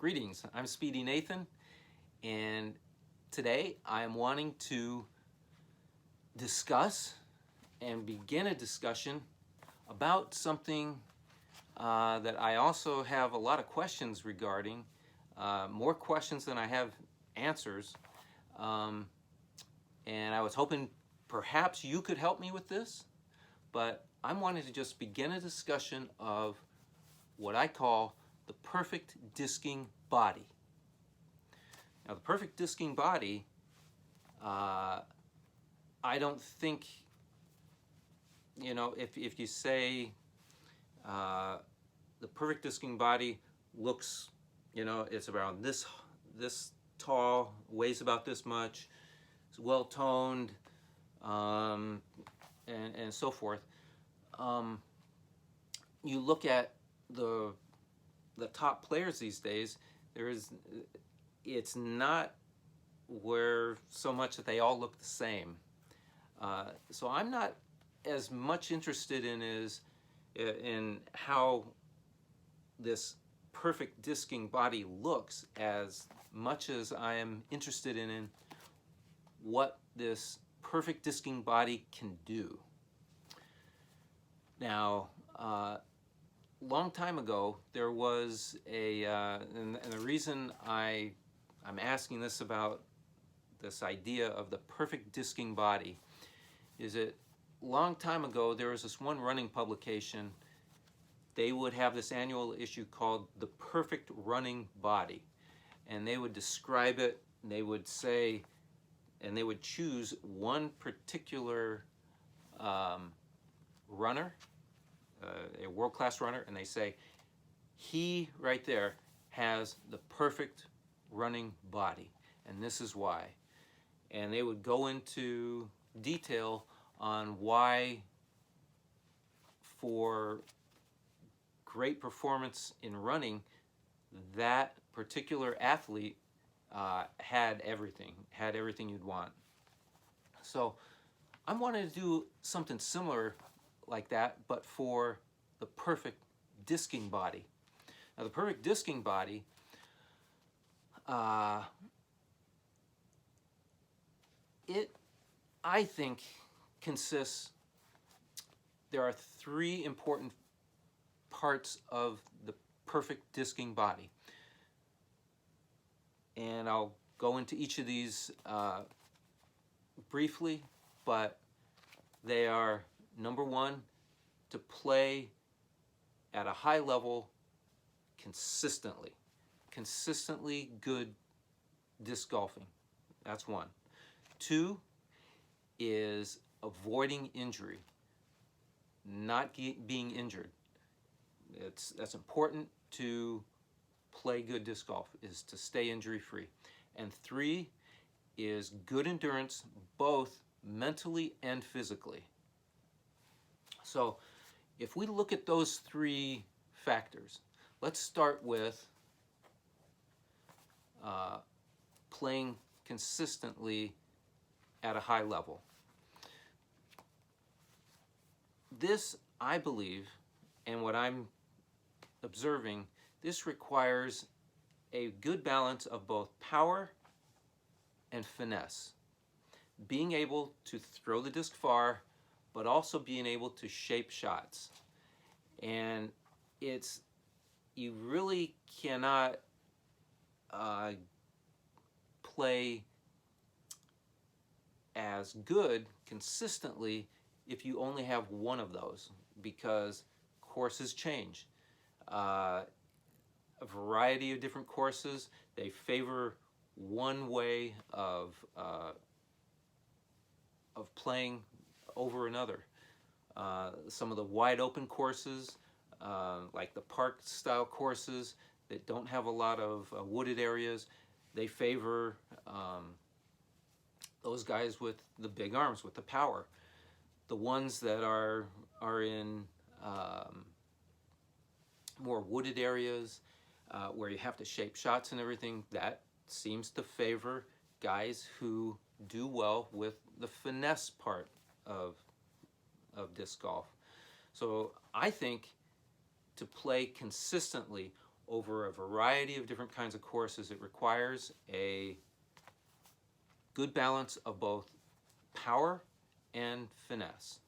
Greetings, I'm Speedy.Nathan, and today I am wanting to discuss and begin a discussion about something that I also have a lot of questions regarding, more questions than I have answers, and I was hoping perhaps you could help me with this, but I'm wanting to just begin a discussion of what I call the perfect disking body. Now, the perfect disking body, I don't think, if you say the perfect disking body looks, it's around this tall, weighs about this much, it's well toned, and so forth. You look at the top players these days, it's not where so much that they all look the same. So I'm not as much interested in how this perfect disking body looks as much as I am interested in what this perfect disking body can do. Now, long time ago, there was and the reason I'm asking this about this idea of the perfect disking body is that long time ago there was this one running publication. They would have this annual issue called The Perfect Running Body, and they would describe it, and they would say, and they would choose one particular runner, a world-class runner, and they say, he right there has the perfect running body, and this is why. And they would go into detail on why, for great performance in running, that particular athlete had everything you'd want. So I'm wanting to do something similar like that, but for the perfect disking body. Now, the perfect disking body, I think, consists, there are three important parts of the perfect disking body. And I'll go into each of these briefly, but they are: number one, to play at a high level consistently good disc golfing. That's one. Two is avoiding injury, not being injured. That's important to play good disc golf, is to stay injury free. And three is good endurance, both mentally and physically. So if we look at those three factors, let's start with playing consistently at a high level. This, I believe, and what I'm observing, this requires a good balance of both power and finesse. Being able to throw the disc far, but also being able to shape shots. And you really cannot play as good consistently if you only have one of those, because courses change. A variety of different courses, they favor one way of playing over another. Some of the wide open courses, like the park style courses that don't have a lot of wooded areas, they favor those guys with the big arms, with the power. The ones that are in more wooded areas, where you have to shape shots and everything, that seems to favor guys who do well with the finesse part of disc golf. So I think to play consistently, over a variety of different kinds of courses. It requires a good balance of both power and finesse.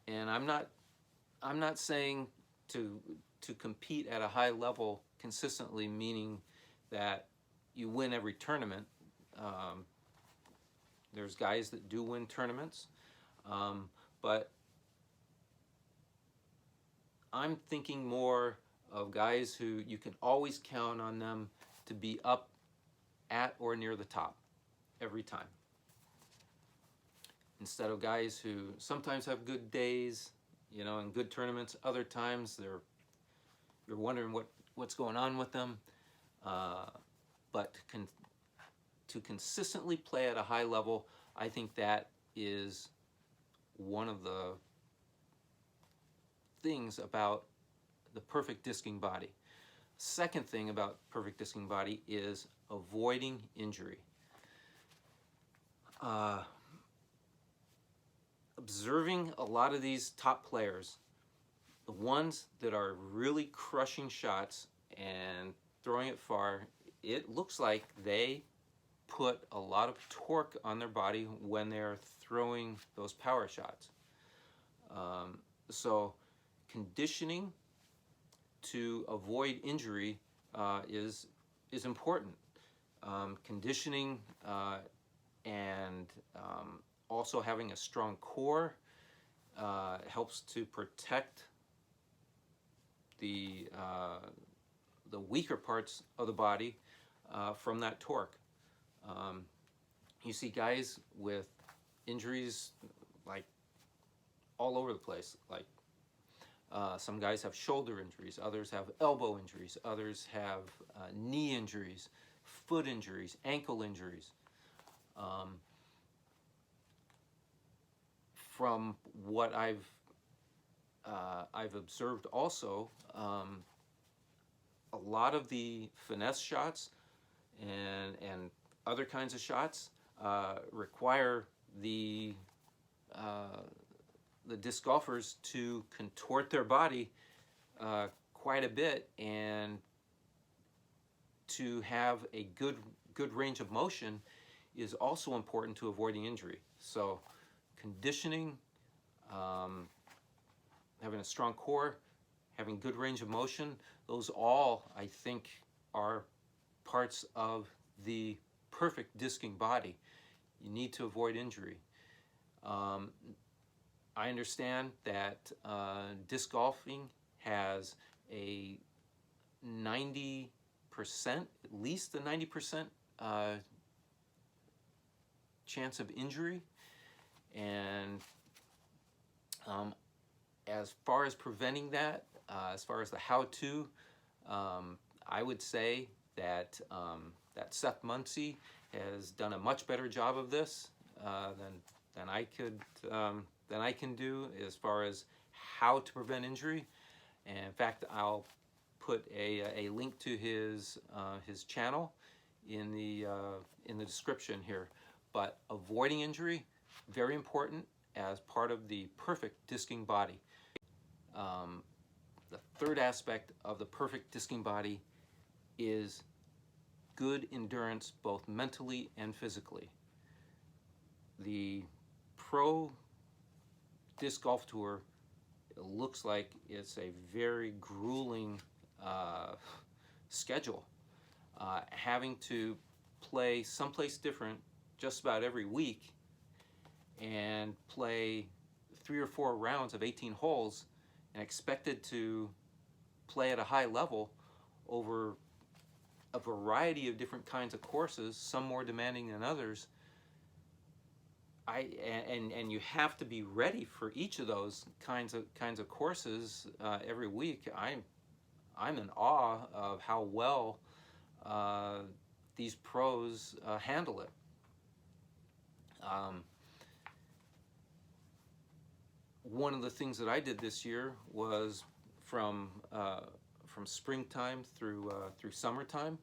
And I'm not saying to compete at a high level consistently, meaning that you win every tournament. There's guys that do win tournaments, but I'm thinking more of guys who you can always count on them to be up at or near the top every time, instead of guys who sometimes have good days, you know, in good tournaments. Other times you're wondering what's going on with them. But to consistently play at a high level, I think that is one of the things about the perfect disking body. Second thing about perfect disking body is avoiding injury. Observing a lot of these top players, the ones that are really crushing shots and throwing it far, it looks like they put a lot of torque on their body when they're throwing those power shots. So conditioning to avoid injury is important. Conditioning and also having a strong core helps to protect the weaker parts of the body from that torque. You see guys with injuries like all over the place. Like some guys have shoulder injuries, others have elbow injuries, others have knee injuries, foot injuries, ankle injuries. From what I've observed also, a lot of the finesse shots and other kinds of shots require the disc golfers to contort their body quite a bit, and to have a good range of motion is also important to avoiding injury. So conditioning, having a strong core, having good range of motion, those all, I think, are parts of the perfect disking body. You need to avoid injury. I understand that disc golfing has a 90%, at least a 90% chance of injury. And as far as preventing that, as far as the how-to, I would say that that Seth Muncie has done a much better job of this than I can do as far as how to prevent injury. And in fact, I'll put a link to his channel in the description here. But avoiding injury, very important as part of the perfect disking body. The third aspect of the perfect disking body is good endurance, both mentally and physically. The pro disc golf tour, it looks like it's a very grueling schedule. Having to play someplace different just about every week and play 3 or 4 rounds of 18 holes and expected to play at a high level over a variety of different kinds of courses, some more demanding than others. And you have to be ready for each of those kinds of courses every week. I'm in awe of how well these pros handle it. One of the things that I did this year was from springtime through summertime,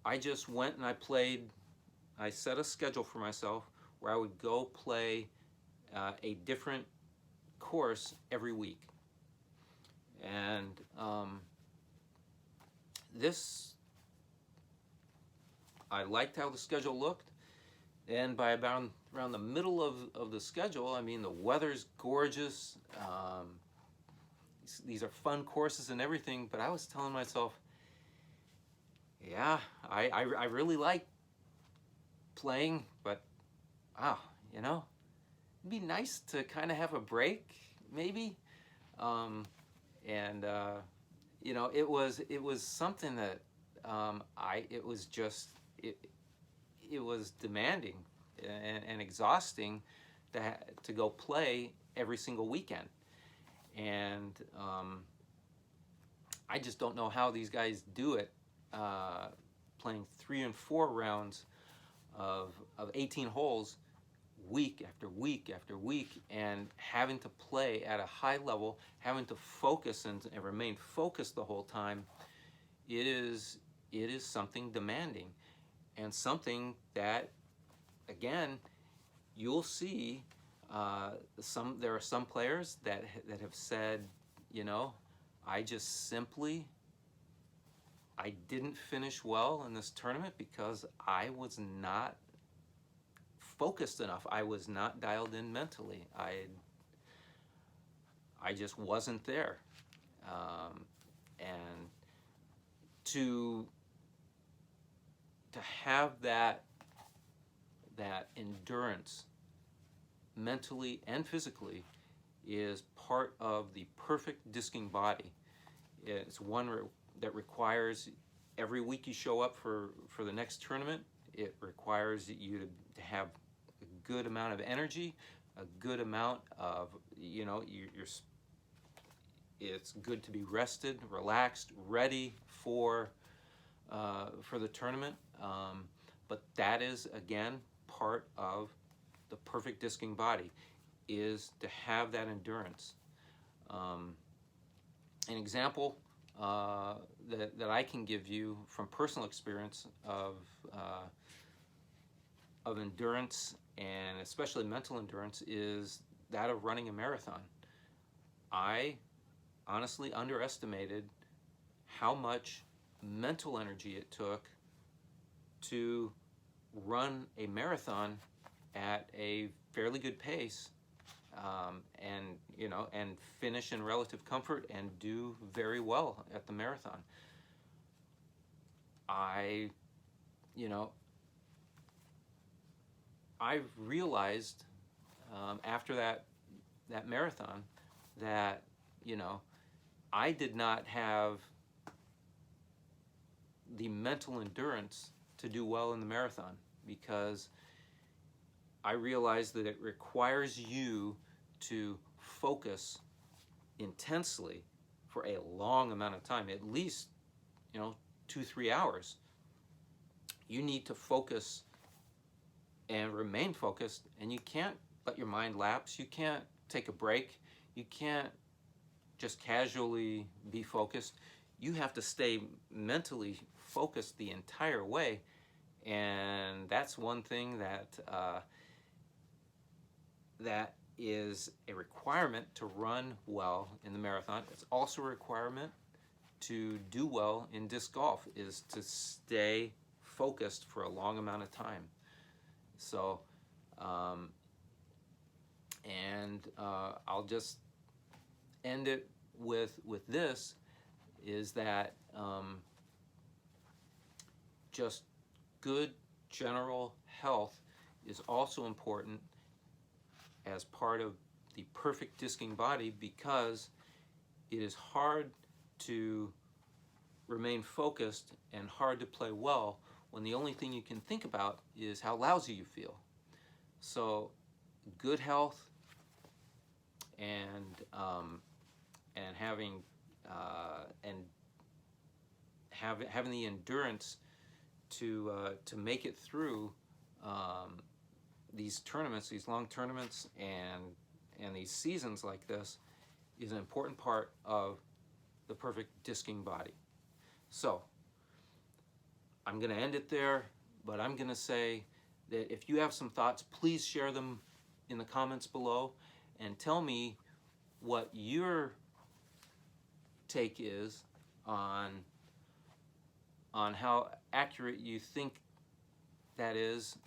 I just went and I set a schedule for myself where I would go play a different course every week. And this, I liked how the schedule looked. And by about around the middle of the schedule, I mean, the weather's gorgeous. These are fun courses and everything, but I was telling myself, yeah, I really like playing, but wow, you know, it'd be nice to kind of have a break, maybe. And you know, it was something that it was just it was demanding and exhausting to go play every single weekend. And I just don't know how these guys do it, playing 3 and 4 rounds of 18 holes week after week after week, and having to play at a high level, having to focus and remain focused the whole time. It is something demanding, and something that, again, you'll see there are some players that have said, you know, I didn't finish well in this tournament because I was not focused enough. I was not dialed in mentally. I just wasn't there. And to have that endurance, mentally and physically, is part of the perfect discing body. It's one that requires every week you show up for the next tournament. It requires you to have a good amount of energy, a good amount of, you know, it's good to be rested, relaxed, ready for the tournament. But that is, again, part of the perfect discing body, is to have that endurance. An example that I can give you from personal experience of endurance, and especially mental endurance, is that of running a marathon. I honestly underestimated how much mental energy it took to run a marathon at a fairly good pace, and, you know, and finish in relative comfort and do very well at the marathon. You know, I've realized after that marathon that, you know, I did not have the mental endurance to do well in the marathon, because I realized that it requires you to focus intensely for a long amount of time, at least, you know, 2-3 hours. You need to focus and remain focused, and you can't let your mind lapse. You can't take a break. You can't just casually be focused. You have to stay mentally focused the entire way, and that's one thing that that is a requirement to run well in the marathon. It's also a requirement to do well in disc golf, is to stay focused for a long amount of time. So, I'll just end it with this, is that just good general health is also important as part of the perfect discing body, because it is hard to remain focused and hard to play well when the only thing you can think about is how lousy you feel. So good health and having the endurance to make it through these tournaments, these long tournaments, and these seasons like this, is an important part of the perfect discing body. So I'm going to end it there, but I'm going to say that if you have some thoughts, please share them in the comments below, and tell me what your take is on how accurate you think that is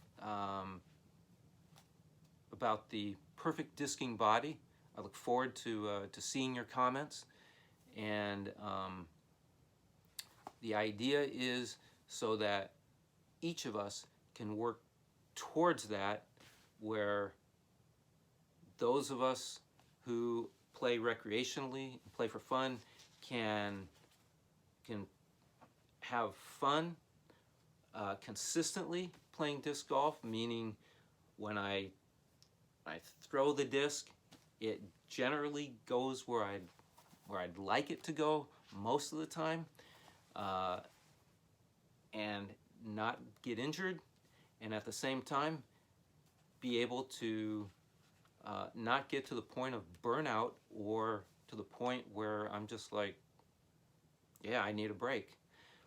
about the perfect disking body. I look forward to seeing your comments, and the idea is so that each of us can work towards that, where those of us who play recreationally, play for fun, can have fun consistently playing disc golf, meaning when I throw the disc, it generally goes where I'd like it to go most of the time, and not get injured, and at the same time be able to not get to the point of burnout, or to the point where I'm just like, yeah, I need a break,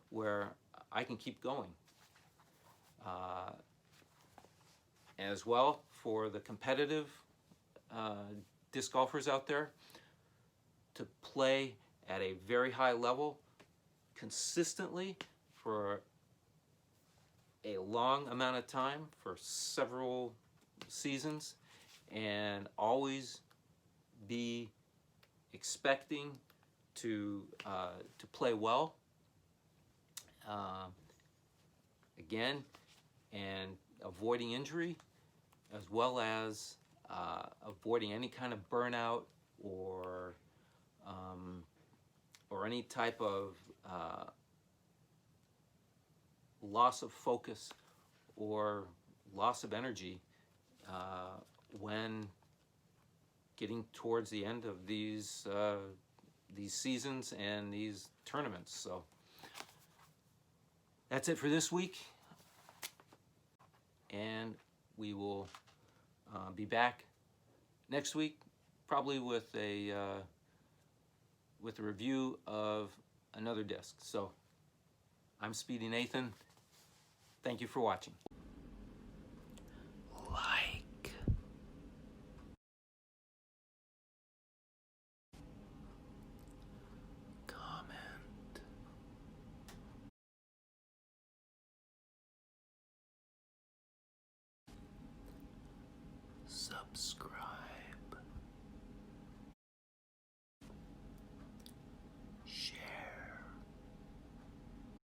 where I can keep going. As well, for the competitive disc golfers out there, to play at a very high level consistently for a long amount of time, for several seasons, and always be expecting to play well, again, and avoiding injury, as well as avoiding any kind of burnout or any type of loss of focus or loss of energy when getting towards the end of these seasons and these tournaments. So that's it for this week, and we will be back next week, probably with a review of another disc. So I'm Speedy Nathan. Thank you for watching. Like.